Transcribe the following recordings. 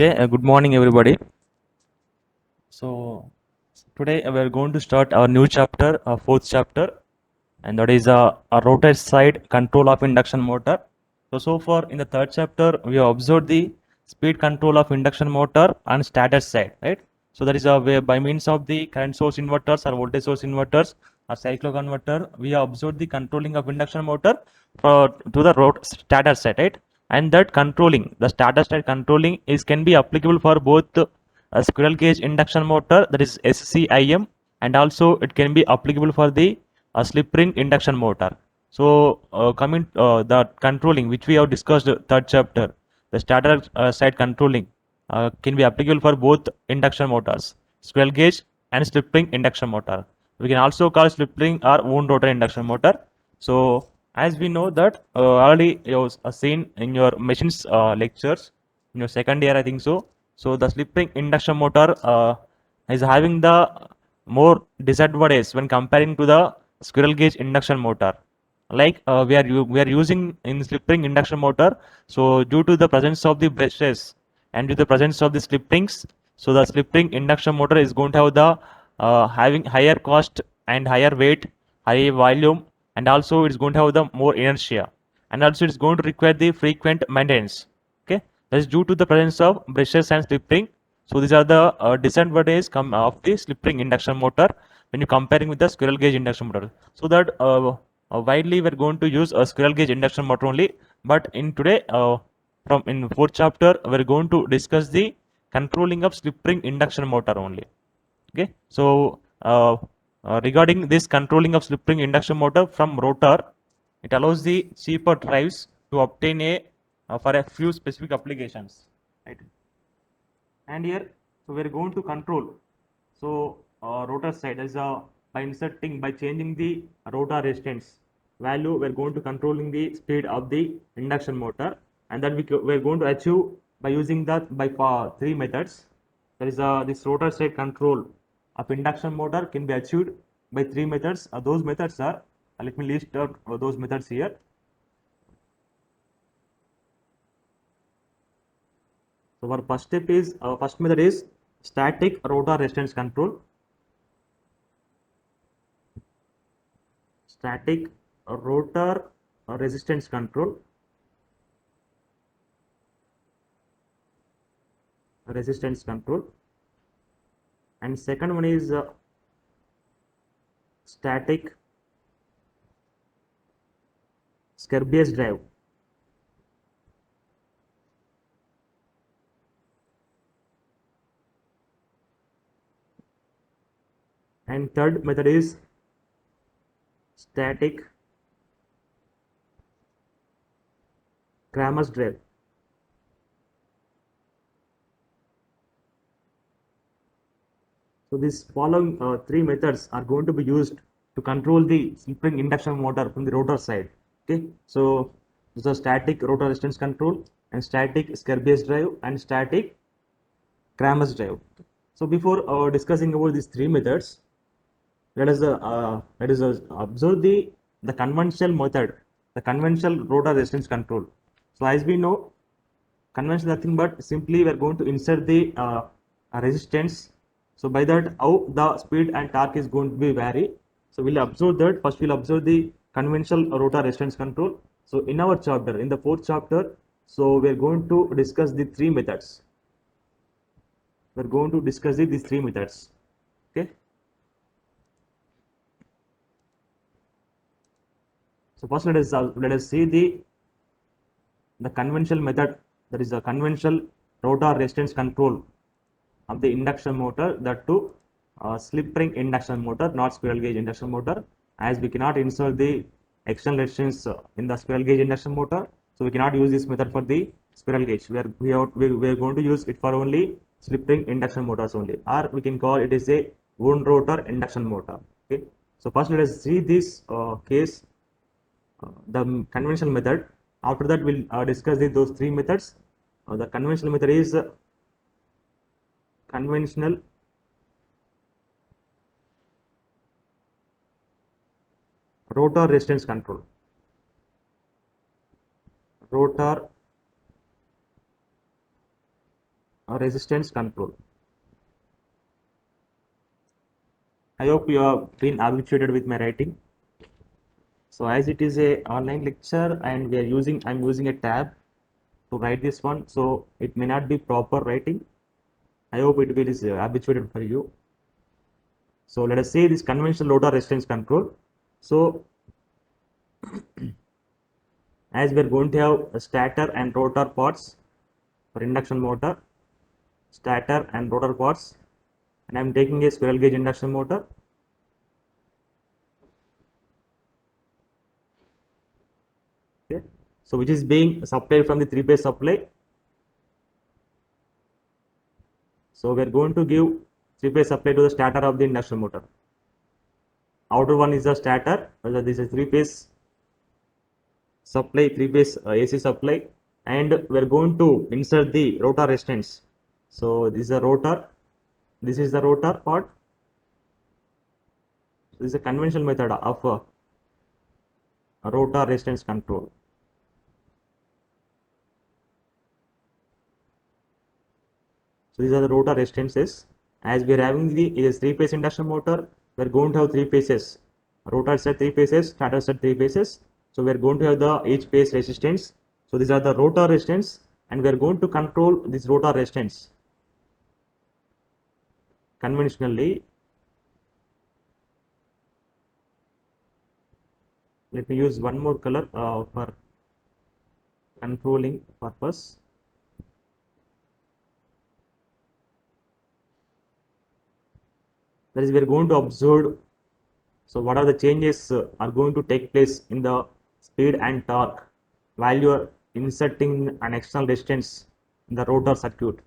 Okay, good morning, everybody. So, today we are going to start our new chapter, fourth chapter, and that is a rotor side control of induction motor. So far in the third chapter, we have observed the speed control of induction motor and stator side, right? So, that is a way by means of the current source inverters or voltage source inverters or cycloconverter, we have observed the controlling of induction motor to the stator side, right? And that controlling, the stator side controlling is can be applicable for both a squirrel cage induction motor, that is SCIM, and also it can be applicable for the slip ring induction motor. So coming the controlling which we have discussed third chapter, the stator side controlling can be applicable for both induction motors, squirrel cage and slip ring induction motor. We can also call slip ring or wound rotor induction motor. So as we know that already you have seen in your machines lectures in your second year, I think so. So the slip ring induction motor is having the more disadvantage when comparing to the squirrel cage induction motor. Like we are using in slip ring induction motor. So due to the presence of the brushes and due to the presence of the slip rings, so the slip ring induction motor is going to have the having higher cost and higher weight, higher volume, and also it's going to have the more inertia, and also it's going to require the frequent maintenance. Okay, that is due to the presence of brushes and slip ring. So these are the disadvantages come of the slip ring induction motor when you comparing with the squirrel cage induction motor. So that widely we're going to use a squirrel cage induction motor only. But in today, from in fourth chapter, we're going to discuss the controlling of slip ring induction motor only. Okay, so regarding this controlling of slip ring induction motor from rotor, it allows the cheaper drives to obtain a for a few specific applications, right? And here, so we're going to control. So rotor side is by inserting, by changing the rotor resistance value, we're going to controlling the speed of the induction motor, and then we're going to achieve by using that by three methods. There is this rotor side control of induction motor can be achieved by three methods. Those methods are, let me list out those methods here. So our first step is, our first method is static rotor resistance control. Static rotor resistance control. Resistance control. And second one is static Scabious drive. And third method is static Kramer's drive. So these following three methods are going to be used to control the slip ring induction motor from the rotor side. Okay, so this is static rotor resistance control and static Scabious drive and static Kramer's drive. So before discussing about these three methods, let us observe the conventional method, the conventional rotor resistance control. So as we know, conventional nothing but simply we are going to insert the resistance. So by that, how the speed and torque is going to be vary. So we'll observe that. First we'll observe the conventional rotor resistance control. So in our chapter, in the fourth chapter, so we're going to discuss the three methods. We're going to discuss these three methods. Okay. So first let us see the conventional method, that is the conventional rotor resistance control of the induction motor, that to slip ring induction motor, not squirrel cage induction motor, as we cannot insert the external resistance in the squirrel cage induction motor, so we cannot use this method for the squirrel cage. We are going to use it for only slip ring induction motors only, or we can call it is a wound rotor induction motor. Okay, so first let us see this case, the conventional method. After that, we'll discuss those three methods. The conventional method is conventional rotor resistance control. Rotor resistance control. I hope you have been habituated with my writing. So as it is a online lecture and I'm using a tab to write this one, so it may not be proper writing. I hope it will is habituated for you. So let us say this conventional rotor resistance control. So as we are going to have a stator and rotor parts for induction motor, stator and rotor parts, and I am taking a squirrel cage induction motor. Okay, so which is being supplied from the three-phase supply. So we are going to give three-phase supply to the stator of the induction motor. Outer one is the stator. This is three-phase supply, three-phase AC supply, and we are going to insert the rotor resistance. So this is the rotor. This is the rotor part. This is a conventional method of rotor resistance control. So these are the rotor resistances. As we are having the three-phase induction motor, we are going to have three phases. Rotor set three phases, stator set three phases. So we are going to have the each phase resistance. So these are the rotor resistance, and we are going to control this rotor resistance conventionally. Let me use one more color for controlling purpose. That is, we are going to observe. So what are the changes are going to take place in the speed and torque while you are inserting an external resistance in the rotor circuit.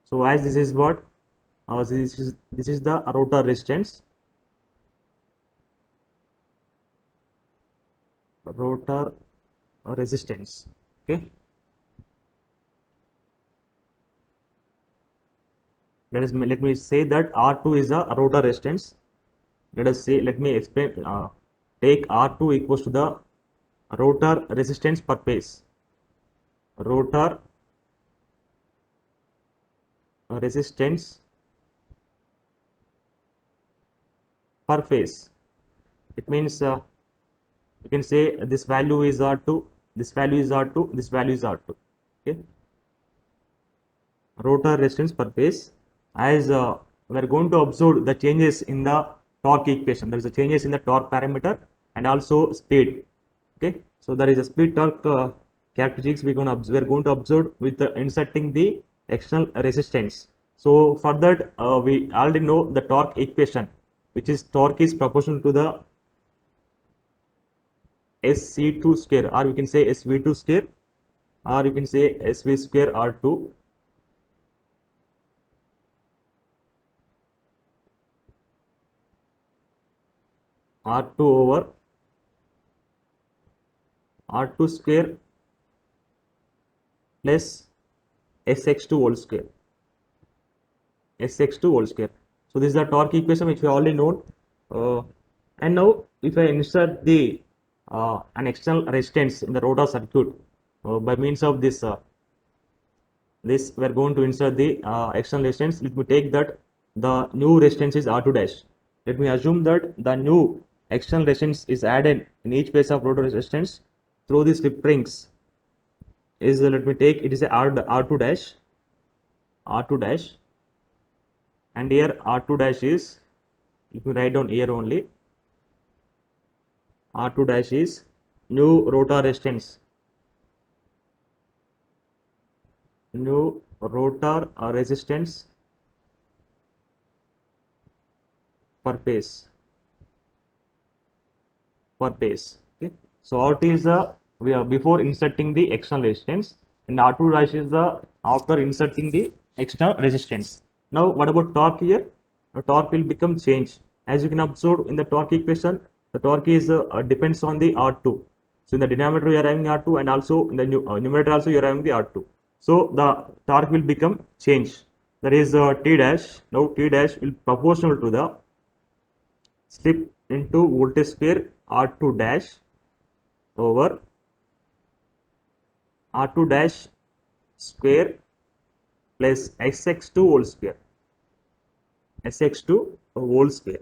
So as this is what this is the rotor resistance. Rotor resistance. Okay. Let me say that R2 is a rotor resistance. Let me explain. Take R2 equals to the rotor resistance per phase. Rotor resistance per phase. It means you can say this value is R2, this value is R2, this value is R2. Okay. Rotor resistance per phase. As we are going to observe the changes in the torque equation. There is a changes in the torque parameter and also speed. Okay, so there is a speed torque characteristics we are going to observe with inserting the external resistance. So for that we already know the torque equation, which is torque is proportional to the SC2 square, or you can say SV2 square, or you can say SV square R2. R2 over R2 square plus SX2 whole square. SX2 whole square. So this is the torque equation which we already know. And now if I insert the an external resistance in the rotor circuit by means of this this we are going to insert the external resistance. Let me take that the new resistance is R2 dash. Let me assume that the new external resistance is added in each phase of rotor resistance through the slip rings is let me take it is a R2 dash, and here R2 dash is, if you write down here only, R2 dash is new rotor resistance, new rotor resistance per phase. Okay. So R2 is the we are before inserting the external resistance, and R2 dash is the after inserting the external resistance. Now what about torque here? The torque will become change. As you can observe in the torque equation, the torque is depends on the R2. So in the denominator you are having R2, and also in the numerator also you are having the R2. So the torque will become change. That is T dash. Now T dash will proportional to the slip into voltage square R2 dash over R2 dash square plus Sx2 whole square. Sx2 whole square,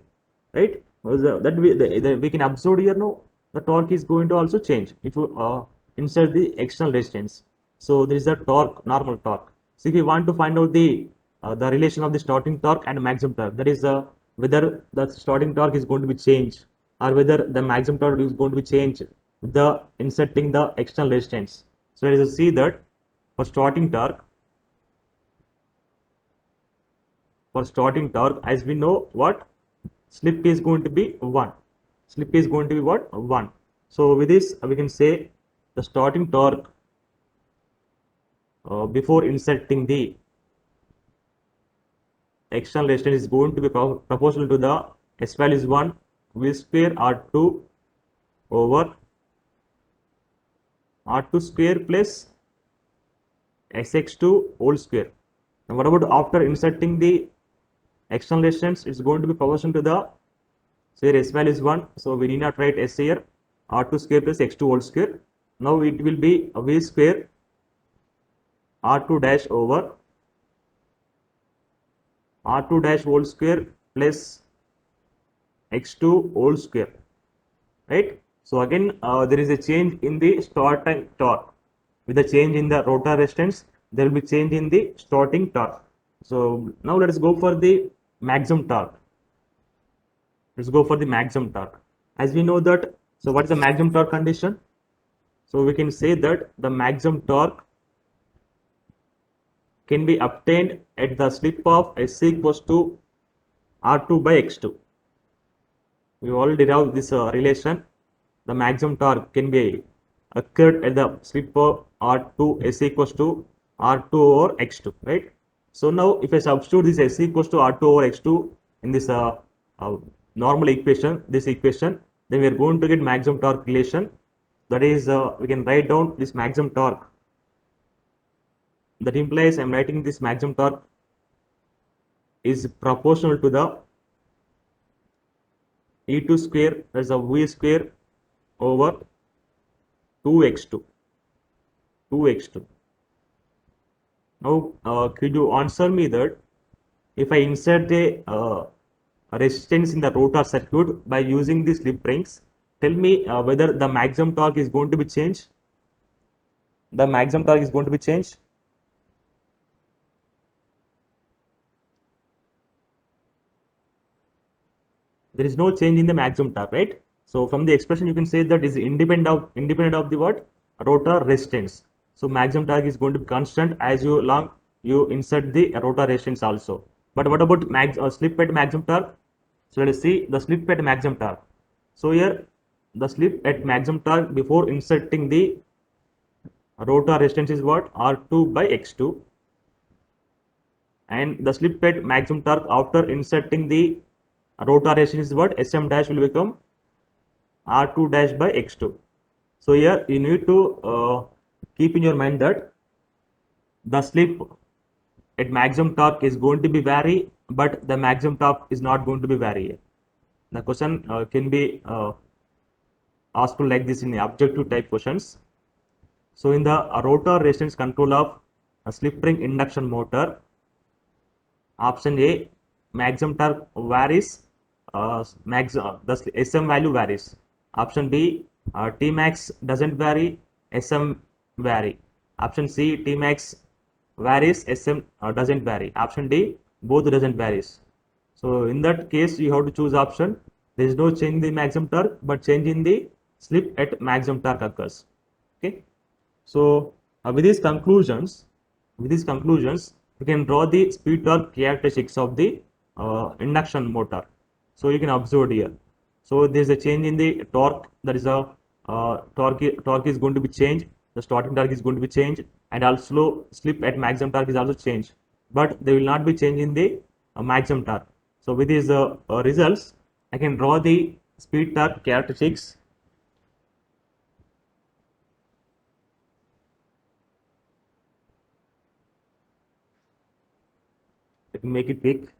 right? That we can observe here now the torque is going to also change if you insert the external resistance. So there is the torque, normal torque. So if you want to find out the relation of the starting torque and maximum torque, that is whether the starting torque is going to be changed or whether the maximum torque is going to be changed with the inserting the external resistance. So let us see that for starting torque, as we know what slip is going to be 1. Slip is going to be what? 1. So with this we can say the starting torque before inserting the external resistance is going to be proportional to the S value is 1 V square R2 over R2 square plus Sx2 whole square. And what about after inserting the external resistance? It's going to be proportional to the, so here S value is 1, so we need not write S here, R2 square plus X2 whole square. Now it will be V square R2 dash over R2 dash whole square plus X2 whole square, right? So again there is a change in the starting torque. With the change in the rotor resistance, there will be change in the starting torque. So now let us go for the maximum torque. Let's go for the maximum torque. As we know that, so what is the maximum torque condition? So we can say that the maximum torque can be obtained at the slip of S equals to R2 by X2. We already have this relation. The maximum torque can be occurred at the slip of R2 S equals to R2 over X2, right? So now if I substitute this S equals to R2 over X2 in this uh, normal equation, then we are going to get maximum torque relation. That is, we can write down this maximum torque. That implies I am writing this maximum torque is proportional to the E2 square, as a V square over 2x2. Now, could you answer me that if I insert a resistance in the rotor circuit by using the slip rings, tell me whether the maximum torque is going to be changed? The maximum torque is going to be changed? There is no change in the maximum torque, right? So from the expression you can say that is independent of the what? Rotor resistance. So maximum torque is going to be constant as you long you insert the rotor resistance also. But what about slip at maximum torque? So let us see the slip at maximum torque. So here the slip at maximum torque before inserting the rotor resistance is what? R2 by X2, and the slip at maximum torque after inserting the rotor resistance is what? Sm dash will become R2 dash by X2. So here you need to keep in your mind that the slip at maximum torque is going to be vary, but the maximum torque is not going to be vary. The question can be asked like this in the objective type questions. So in the rotor resistance control of a slip ring induction motor, option A, maximum torque varies, the Sm value varies. Option B, Tmax doesn't vary, Sm vary. Option C, Tmax varies, Sm doesn't vary. Option D, both doesn't varies. So in that case, you have to choose option. There is no change in the maximum torque, but change in the slip at maximum torque occurs. Okay. So with these conclusions, we can draw the speed torque characteristics of the induction motor. So you can observe here. So there is a change in the torque. That is a torque is going to be changed. The starting torque is going to be changed, and also slip at maximum torque is also changed. But they will not be changing the maximum torque. So with these results, I can draw the speed torque characteristics. Let me make it big.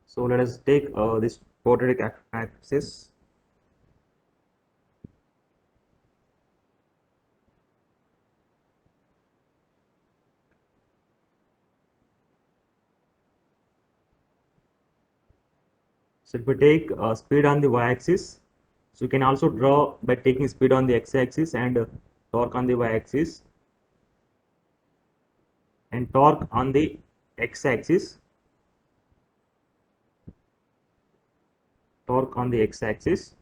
So let us take this quadratic axis. So if we take speed on the y-axis, so you can also draw by taking speed on the x-axis and torque on the y-axis, and torque on the x-axis, torque on the x-axis.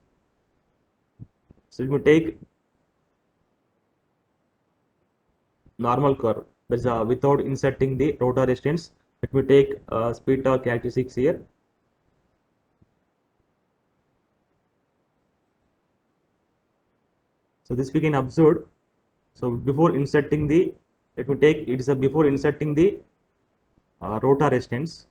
So if you take normal curve, that's without inserting the rotor resistance. Let me take speed torque characteristics here. So this we can observe. So before inserting the, let me take it is a before inserting the rotor resistance.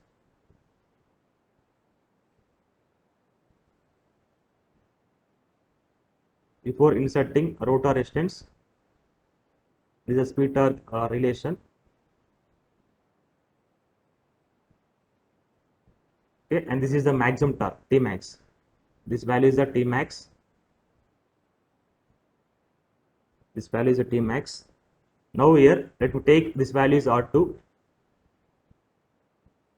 Before inserting rotor resistance, this is a speed torque relation. Okay, and this is the maximum torque, T max. This value is the T max. This value is the T max. Now here, let me take this value is R2.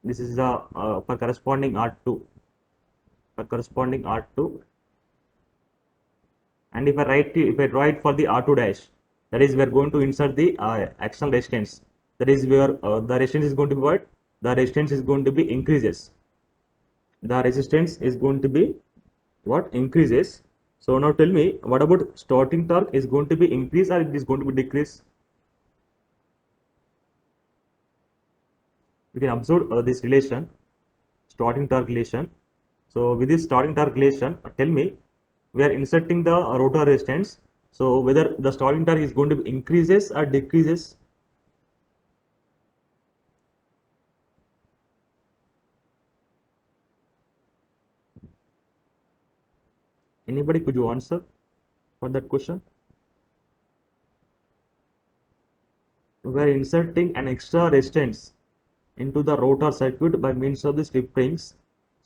This is the for corresponding R2. For corresponding R2. And if I draw it for the R2 dash, that is we are going to insert the external resistance. That is where the resistance is going to be what? The resistance is going to be increases. The resistance is going to be what? Increases. So now tell me, what about starting torque is going to be increase or it is going to be decrease? We can observe this relation, starting torque relation. So with this starting torque relation, tell me, we are inserting the rotor resistance. So whether the starting torque is going to be increases or decreases? Anybody, could you answer for that question? We are inserting an extra resistance into the rotor circuit by means of the slip rings.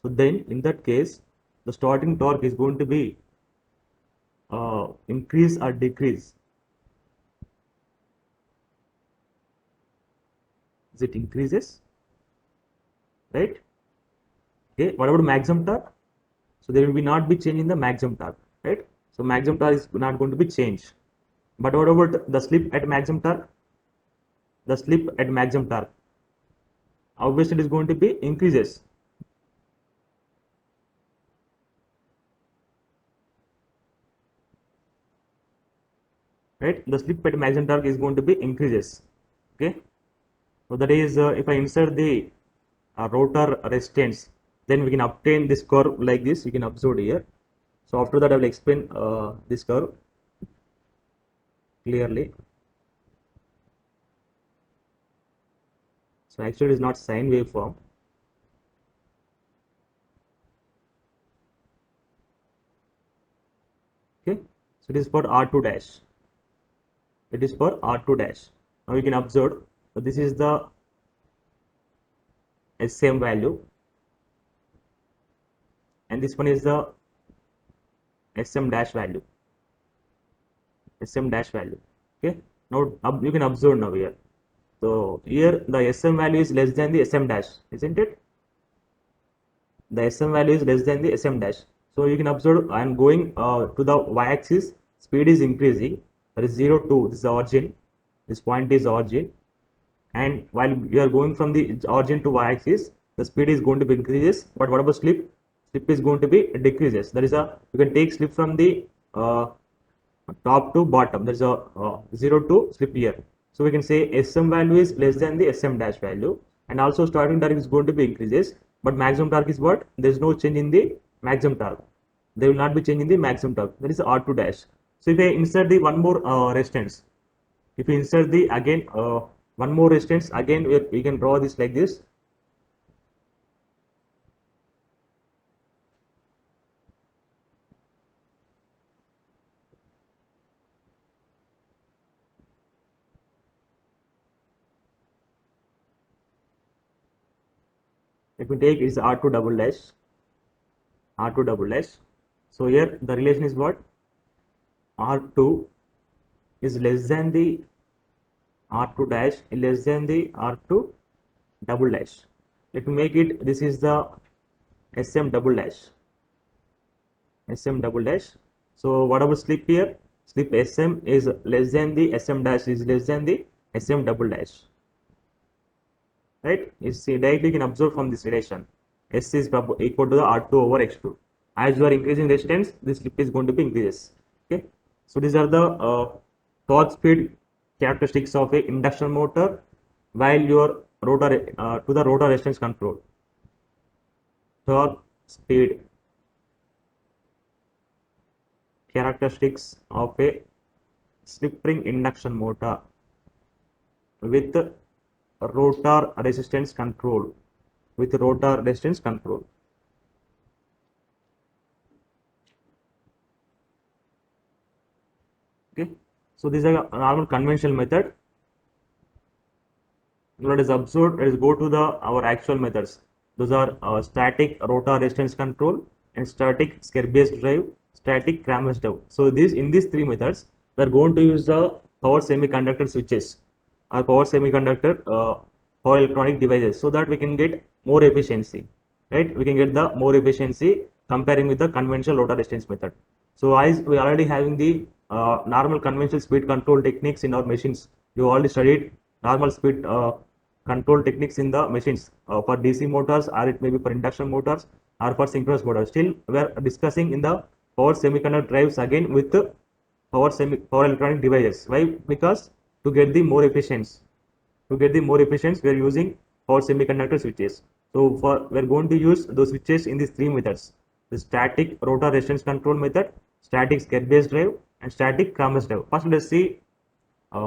So then in that case, the starting torque is going to be increase or decrease? Is it increases? Right? Okay. What about maximum torque? So there will be not be change in the maximum torque, right? So maximum torque is not going to be changed. But what about the slip at maximum torque? The slip at maximum torque, obviously it is going to be increases. Right? The slip at maximum torque is going to be increases. Okay. So that is if I insert the rotor resistance, then we can obtain this curve like this. You can observe here. So after that I will explain this curve clearly. So actually it is not sine waveform. Okay. So it is for R2 dash. It is for R2 dash. Now you can observe, so this is the SM value and this one is the SM dash value. SM dash value. Okay. Now you can observe now here. So here the SM value is less than the SM dash, isn't it? The SM value is less than the SM dash. So you can observe I am going to the y-axis, speed is increasing. That is 0 to this is origin. This point is origin. And while you are going from the origin to y-axis, the speed is going to be increases. But what about slip? Slip is going to be decreases. That is you can take slip from the top to bottom. There is a 0 to slip here. So we can say SM value is less than the SM dash value, and also starting torque is going to be increases, but maximum torque is what? There is no change in the maximum torque. There will not be change in the maximum torque. That is R2 dash. So if I insert the one more resistance, if we insert the again one more resistance, again we can draw this like this. Let me take is R2 double dash. R2 double dash. So here the relation is what? R2 is less than the R2 dash less than the R2 double dash. Let me make it, this is the Sm double dash. Sm double dash. So whatever slip here, slip Sm is less than the Sm dash is less than the Sm double dash. Right? You see directly you can observe from this relation. S is equal to the R2 over X2. As you are increasing resistance, this slip is going to be increases. Okay. So these are the torque speed characteristics of a induction motor while your rotor to the rotor resistance control. Torque speed characteristics of a slip ring induction motor with rotor resistance control. With rotor resistance control. Okay. So this is a normal conventional method. Let us observe. Let us go to the our actual methods. Those are static rotor resistance control and static scare-based drive, static cranberry drive. So in these three methods, we are going to use the power semiconductor switches or power semiconductor power electronic devices so that we can get more efficiency. Right? We can get the more efficiency comparing with the conventional rotor resistance method. So as we already having the normal conventional speed control techniques in our machines, you already studied normal speed control techniques in the machines for DC motors, or it may be for induction motors or for synchronous motors. Still, we are discussing in the power semiconductor drives again with power electronic devices. Why? Because to get the more efficiency, we are using power semiconductor switches. So we are going to use those switches in these three methods: the static rotor resistance control method, static scare-based drive, and static cranberry drive. First, let's see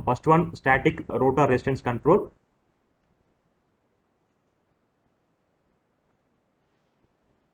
first one, static rotor resistance control.